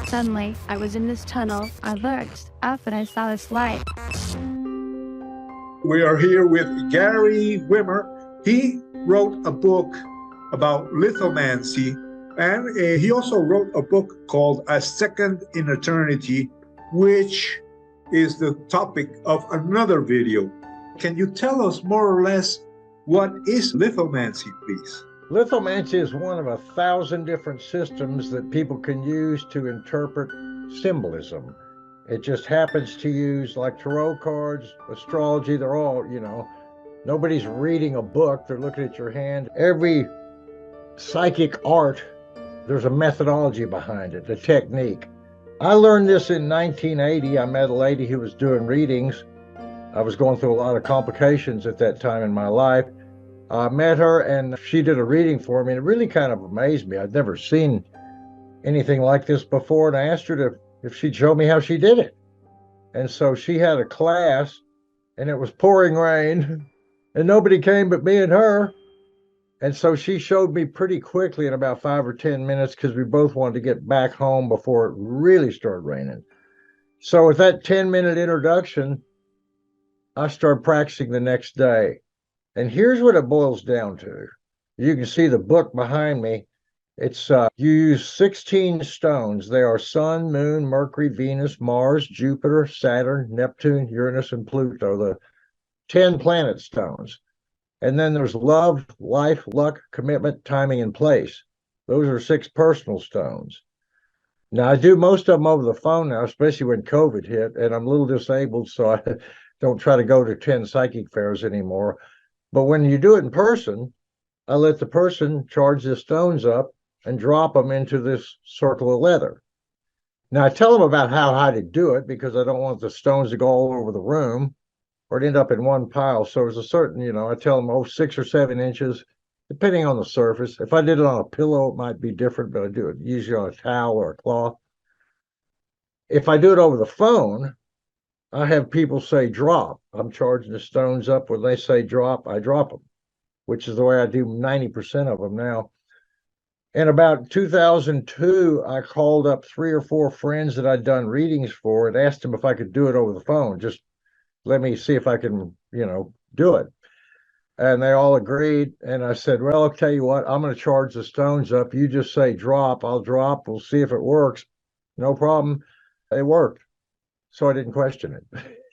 Suddenly, I was in this tunnel. I looked up and I saw this light. We are here with Gary Wimmer. He wrote a book about lithomancy, and he also wrote a book called A Second in Eternity, which is the topic of another video. Can you tell us more or less what is lithomancy, please? Lithomancy is one of 1,000 different systems that people can use to interpret symbolism. It just happens to use like tarot cards, astrology, they're all, nobody's reading a book, they're looking at your hand. Every psychic art, there's a methodology behind it, a technique. I learned this in 1980. I met a lady who was doing readings. I was going through a lot of complications at that time in my life. I met her and she did a reading for me, and it really kind of amazed me. I'd never seen anything like this before, and I asked her if she'd show me how she did it. And so she had a class, and it was pouring rain, and nobody came but me and her. And so she showed me pretty quickly in about 5 or 10 minutes, because we both wanted to get back home before it really started raining. So with that 10-minute introduction, I started practicing the next day. And here's what it boils down to. You can see the book behind me. It's you use 16 stones. They are Sun, Moon, Mercury, Venus, Mars, Jupiter, Saturn, Neptune, Uranus, and Pluto, the 10 planet stones. And then there's love, life, luck, commitment, timing, and place. Those are 6 personal stones. Now, I do most of them over the phone now, especially when COVID hit, and I'm a little disabled, so I don't try to go to 10 psychic fairs anymore. But when you do it in person, I let the person charge the stones up and drop them into this circle of leather. Now, I tell them about how high to do it, because I don't want the stones to go all over the room or to end up in one pile. So there's a certain, I tell them, 6 or 7 inches, depending on the surface. If I did it on a pillow, it might be different, but I do it usually on a towel or a cloth. If I do it over the phone, I have people say drop. I'm charging the stones up. When they say drop, I drop them, which is the way I do 90% of them now. In about 2002, I called up 3 or 4 friends that I'd done readings for and asked them if I could do it over the phone. Just let me see if I can, do it. And they all agreed. And I said, well, I'll tell you what, I'm going to charge the stones up. You just say drop, I'll drop. We'll see if it works. No problem. It worked. So I didn't question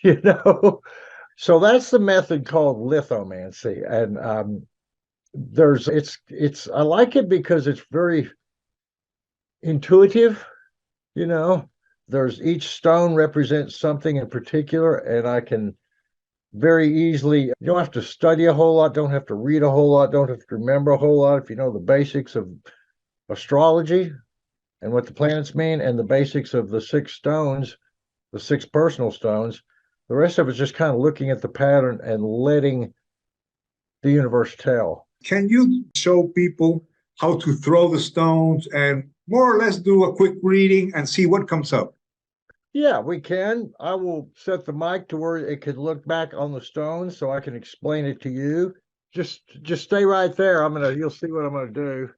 it, So that's the method called lithomancy. And I like it because it's very intuitive, There's each stone represents something in particular, and I can very easily, you don't have to study a whole lot, don't have to read a whole lot, don't have to remember a whole lot. If you know the basics of astrology and what the planets mean, and the basics of the 6 stones, the 6 personal stones, the rest of it's just kind of looking at the pattern and letting the universe tell. Can you show people how to throw the stones and more or less do a quick reading and see what comes up? Yeah, we can. I will set the mic to where it could look back on the stones so I can explain it to you. Just stay right there. You'll see what I'm gonna do.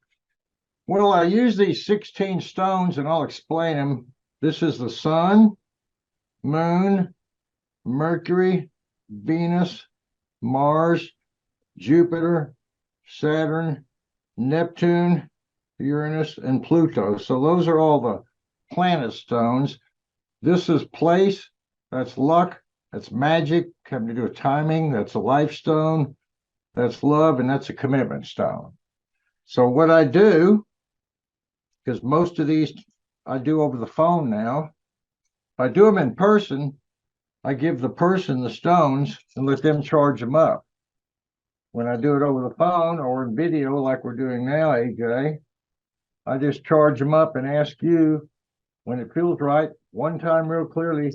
Well, I use these 16 stones and I'll explain them. This is the Sun, Moon, Mercury, Venus, Mars, Jupiter, Saturn, Neptune, Uranus, and Pluto. So those are all the planet stones. This is place, that's luck, that's magic, having to do with timing, that's a life stone, that's love, and that's a commitment stone. So what I do, because most of these I do over the phone now, if I do them in person, I give the person the stones and let them charge them up. When I do it over the phone or in video like we're doing now, AJ, I just charge them up and ask you, when it feels right, one time real clearly,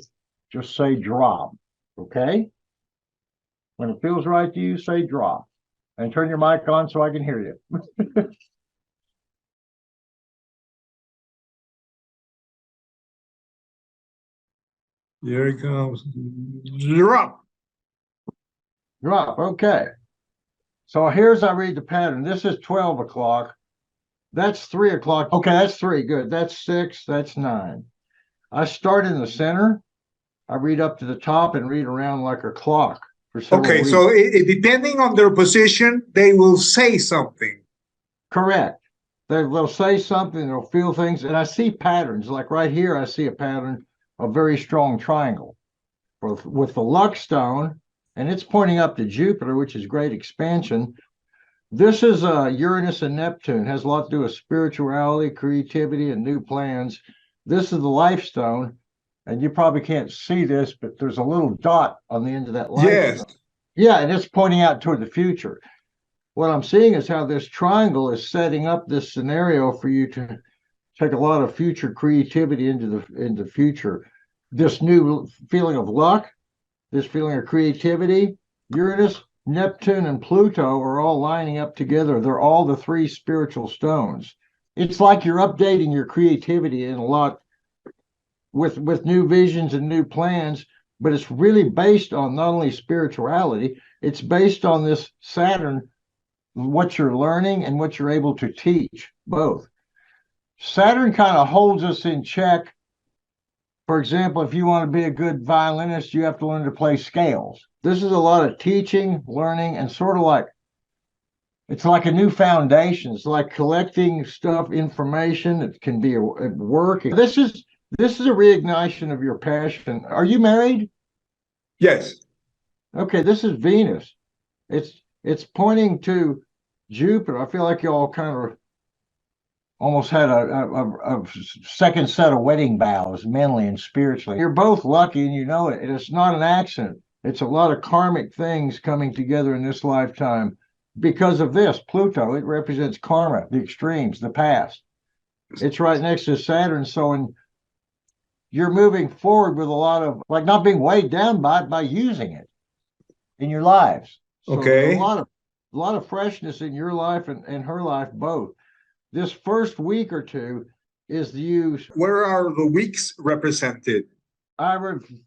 just say drop, okay? When it feels right to you, say drop. And turn your mic on so I can hear you. Here it comes. Drop. Drop, okay. So here's, I read the pattern. This is 12 o'clock. That's 3 o'clock. Okay, that's 3. Good. That's 6. That's 9. I start in the center. I read up to the top and read around like a clock for several Okay, weeks. so depending on their position, they will say something. Correct. They'll say something, they'll feel things. And I see patterns. Like right here, I see a pattern of very strong triangle with the luck stone, and it's pointing up to Jupiter, which is great expansion. This is Uranus and Neptune, has a lot to do with spirituality, creativity, and new plans. This is the life stone, and you probably can't see this, but there's a little dot on the end of that life Yes. stone. Yeah, and it's pointing out toward the future. What I'm seeing is how this triangle is setting up this scenario for you to take a lot of future creativity into the future. This new feeling of luck, this feeling of creativity, Uranus, Neptune, and Pluto are all lining up together. They're all the 3 spiritual stones. It's like you're updating your creativity in a lot with new visions and new plans, but it's really based on not only spirituality, it's based on this Saturn, what you're learning and what you're able to teach, both. Saturn kind of holds us in check. For example, if you want to be a good violinist, you have to learn to play scales. This is a lot of teaching, learning, and sort of like, it's like a new foundation. It's like collecting stuff, information. It can be at work. This is a reignition of your passion. Are you married? Yes. Okay, this is Venus. It's pointing to Jupiter. I feel like y'all kind of almost had a second set of wedding vows, mentally and spiritually. You're both lucky, and you know it. And it's not an accident. It's a lot of karmic things coming together in this lifetime because of this. Pluto, it represents karma, the extremes, the past. It's right next to Saturn. So you're moving forward with a lot of, like, not being weighed down by using it in your lives. So Okay. There's a lot of freshness in your life and her life both. This first week or two is the use. Where are the weeks represented?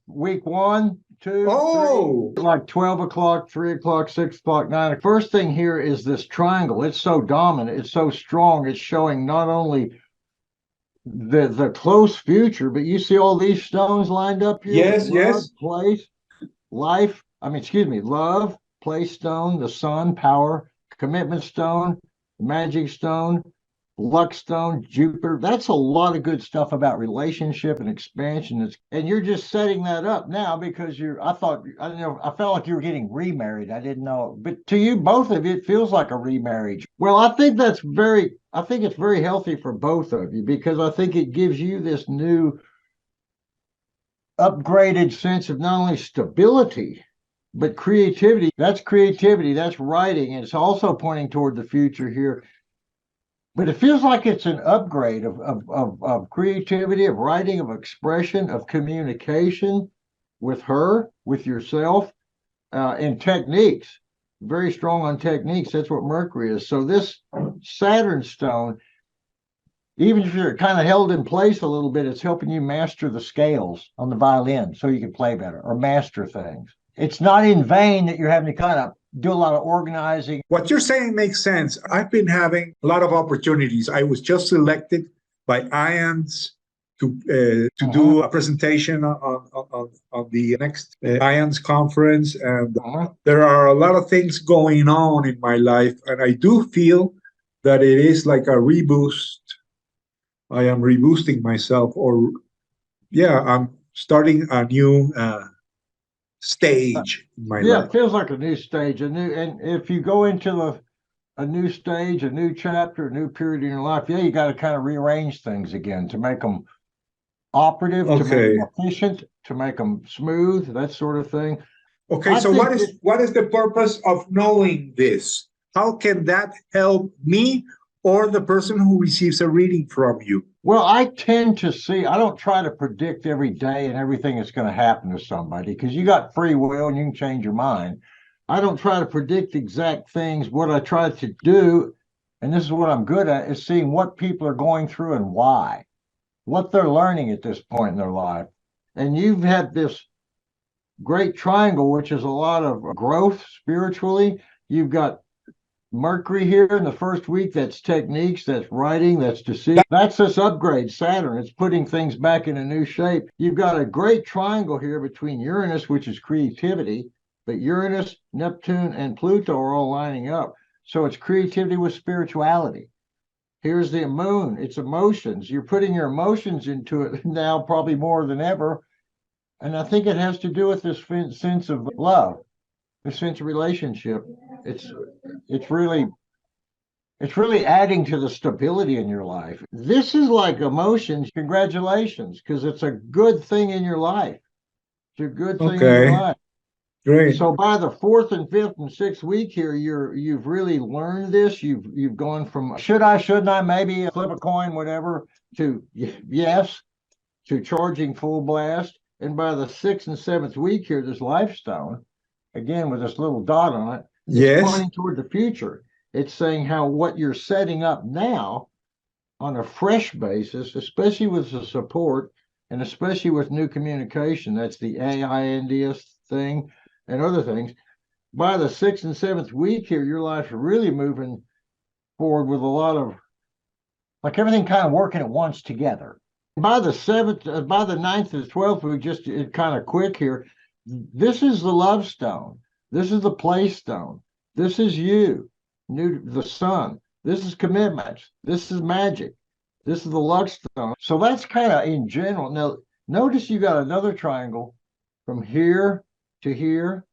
Week 1, 2, Oh. 3, like 12 o'clock, 3 o'clock, 6 o'clock, 9. First thing here is this triangle. It's so dominant. It's so strong. It's showing not only the close future, but you see all these stones lined up here. Yes, love, yes. Place, life. Love, place stone, the sun, power, commitment stone, magic stone, luck stone, Jupiter. That's a lot of good stuff about relationship and expansion. And you're just setting that up now because I felt like you were getting remarried. I didn't know, but to you, both of you, it feels like a remarriage. Well, I think it's very healthy for both of you, because I think it gives you this new upgraded sense of not only stability, but creativity. That's writing. And it's also pointing toward the future here. But it feels like it's an upgrade of creativity, of writing, of expression, of communication with her, with yourself, and techniques. Very strong on techniques. That's what Mercury is. So this Saturn stone, even if you're kind of held in place a little bit, it's helping you master the scales on the violin so you can play better or master things. It's not in vain that you're having to kind of do a lot of organizing. What you're saying makes sense. I've been having a lot of opportunities. I was just selected by IONS to do a presentation on the next IONS conference. And there are a lot of things going on in my life. And I do feel that it is like a reboost. I am reboosting myself, I'm starting a new stage in my life. It feels like a new stage, and if you go into a new stage, a new chapter, a new period in your life, you got to kind of rearrange things again to make them operative, to make them efficient, to make them smooth, that sort of thing. Okay, so what is the purpose of knowing this? How can that help me or the person who receives a reading from you? Well, I tend to see, I don't try to predict every day and everything that's going to happen to somebody, because you got free will and you can change your mind. I don't try to predict exact things. What I try to do, and this is what I'm good at, is seeing what people are going through and why, what they're learning at this point in their life. And you've had this great triangle, which is a lot of growth spiritually. You've got Mercury here in the first week, that's techniques, that's writing, that's decision. That's this upgrade, Saturn. It's putting things back in a new shape. You've got a great triangle here between Uranus, which is creativity, but Uranus, Neptune, and Pluto are all lining up. So it's creativity with spirituality. Here's the moon. It's emotions. You're putting your emotions into it now, probably more than ever. And I think it has to do with this sense of love, the sense of relationship. It's really adding to the stability in your life. This is like emotions. Congratulations, because it's a good thing in your life. It's a good thing in your life. Great. So by the 4th and 5th and 6th week here, you've really learned this. You've gone from should I, shouldn't I, maybe flip a coin, whatever, to yes, to charging full blast. And by the 6th and 7th week here, this life stone, again with this little dot on it, it's pointing toward the future. It's saying how what you're setting up now on a fresh basis, especially with the support and especially with new communication, that's the AINDS thing and other things. By the 6th and 7th week here, your life's really moving forward with a lot of, like, everything kind of working at once together. By the 9th to the 12th week, just kind of quick here, this is the love stone. This is the play stone. This is you, the sun. This is commitments. This is magic. This is the luck stone. So that's kind of in general. Now, notice you got another triangle from here to here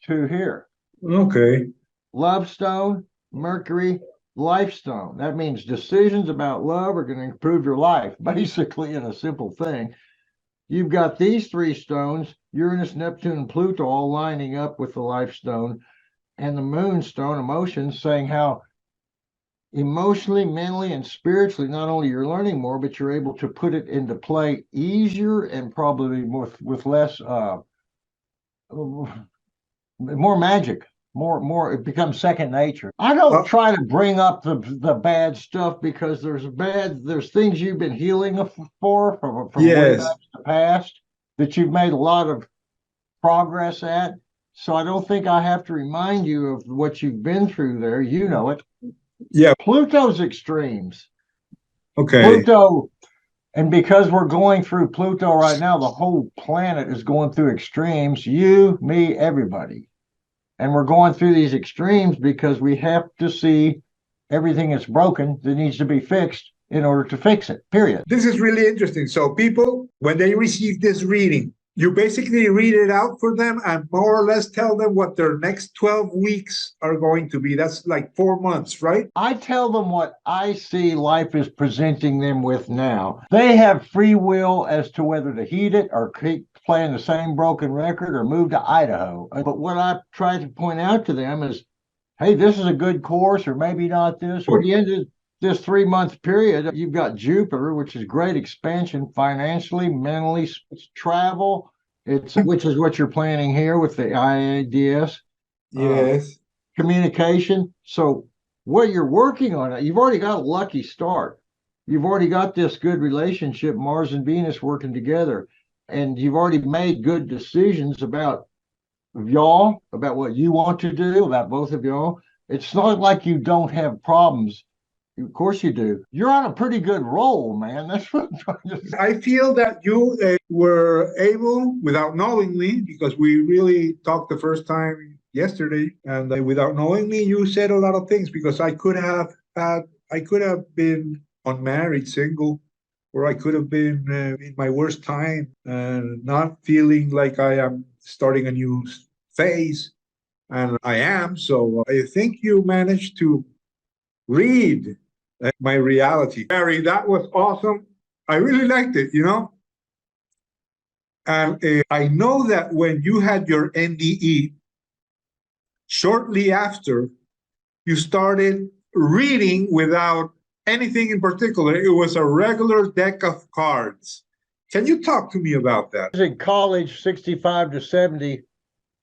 to here. Okay. Love stone, Mercury, life stone. That means decisions about love are going to improve your life, basically, in a simple thing. You've got these 3 stones, Uranus, Neptune, and Pluto, all lining up with the life stone, and the moon stone, emotions, saying how emotionally, mentally, and spiritually, not only you're learning more, but you're able to put it into play easier and probably with less more magic, more it becomes second nature. I don't try to bring up the bad stuff, because there's things you've been healing from way back in the past that you've made a lot of progress at. So I don't think I have to remind you of what you've been through there. You know it. Yeah. Pluto's extremes. Okay. Pluto, and because we're going through Pluto right now, the whole planet is going through extremes. You, me, everybody. And we're going through these extremes because we have to see everything that's broken that needs to be fixed in order to fix it, period. This is really interesting. So people, when they receive this reading, you basically read it out for them and more or less tell them what their next 12 weeks are going to be. That's like 4 months, right? I tell them what I see life is presenting them with now. They have free will as to whether to heed it or keep playing the same broken record or move to Idaho. But what I try to point out to them is, hey, this is a good course, or maybe not this. Or at the end of this 3-month period, you've got Jupiter, which is great expansion financially, mentally, it's travel, which is what you're planning here with the IADS. Yes. Communication. So what you're working on, you've already got a lucky start. You've already got this good relationship, Mars and Venus working together. And you've already made good decisions about y'all, about what you want to do, about both of y'all. It's not like you don't have problems. Of course you do. You're on a pretty good roll, man. That's what I'm trying to say. I feel that you were able, without knowing me, because we really talked the first time yesterday, and without knowing me, you said a lot of things, because I could have been unmarried, single, or I could have been in my worst time and not feeling like I am starting a new phase, and I am. So I think you managed to read my reality. Gary, that was awesome. I really liked it, And I know that when you had your NDE, shortly after, you started reading without anything in particular. It was a regular deck of cards. Can you talk to me about that? I was in college, 65 to 70,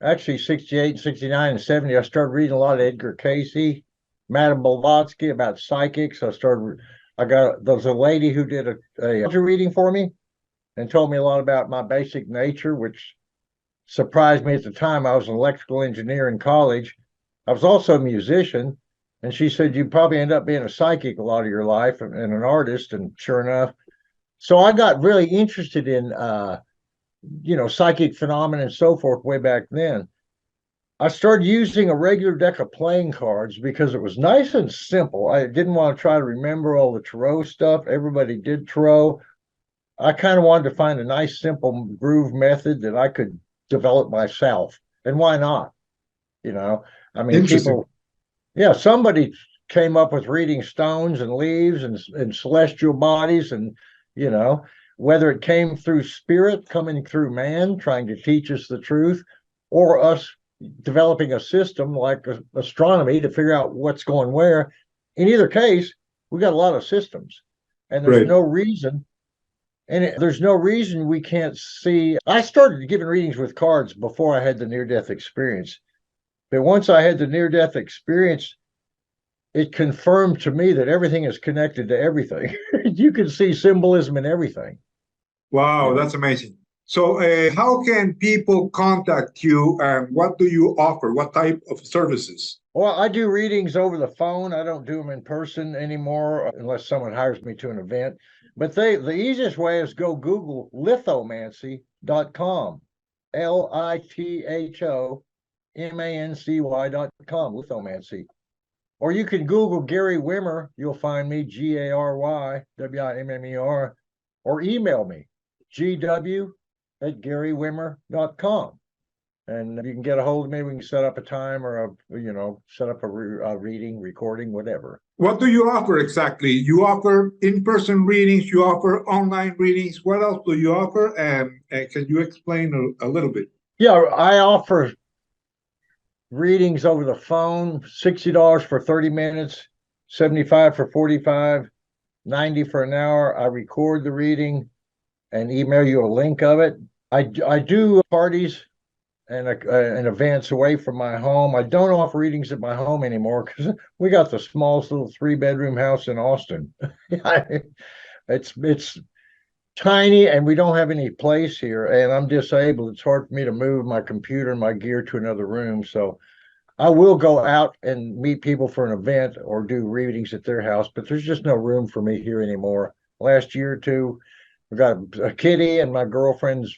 actually 68, 69, and 70. I started reading a lot of Edgar Cayce, Madame Blavatsky, about psychics. There was a lady who did a reading for me and told me a lot about my basic nature, which surprised me at the time. I was an electrical engineer in college. I was also a musician. And she said, you probably end up being a psychic a lot of your life and an artist. And sure enough, so I got really interested in, psychic phenomena and so forth way back then. I started using a regular deck of playing cards because it was nice and simple. I didn't want to try to remember all the tarot stuff. Everybody did tarot. I kind of wanted to find a nice, simple groove method that I could develop myself. And why not? I mean, Interesting. somebody came up with reading stones and leaves and celestial bodies, and whether it came through spirit coming through man trying to teach us the truth, or us developing a system like astronomy to figure out what's going where. In either case, we got a lot of systems, and there's Right. no reason. There's no reason we can't see. I started giving readings with cards before I had the near-death experience. But once I had the near-death experience, it confirmed to me that everything is connected to everything. You can see symbolism in everything. Wow, that's amazing. So, how can people contact you, and what do you offer? What type of services? Well, I do readings over the phone. I don't do them in person anymore unless someone hires me to an event. But the easiest way is go Google lithomancy.com. LITHOMANCY.com, lithomancy. Or you can Google Gary Wimmer. You'll find me, GARYWIMMER, or email me, gw@garywimmer.com. And you can get a hold of me. We can set up a time or set up a reading, recording, whatever. What do you offer exactly? You offer in-person readings, you offer online readings. What else do you offer? And can you explain a little bit? Yeah, I offer readings over the phone, $60 for 30 minutes, $75 for 45, $90 for an hour. I record the reading and email you a link of it. I do parties and events away from my home. I don't offer readings at my home anymore because we got the smallest little 3-bedroom house in Austin. It's tiny, and we don't have any place here, and I'm disabled. It's hard for me to move my computer and my gear to another room. So I will go out and meet people for an event or do readings at their house, but there's just no room for me here anymore. Last year or two, we got a kitty, and my girlfriend's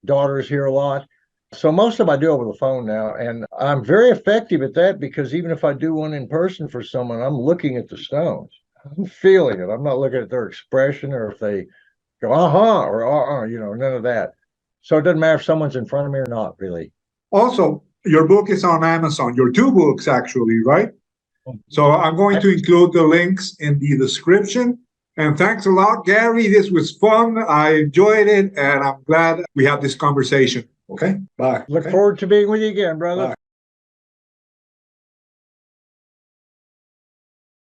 daughter is here a lot. So most of them I do over the phone now, and I'm very effective at that because even if I do one in person for someone, I'm looking at the stones. I'm feeling it. I'm not looking at their expression or if they go, uh-huh, or none of that. So it doesn't matter if someone's in front of me or not, really. Also, your book is on Amazon, your 2 books actually, right? So I'm going to include the links in the description. And thanks a lot, Gary. This was fun. I enjoyed it, and I'm glad we had this conversation. Okay, bye. Look forward to being with you again, brother. Bye.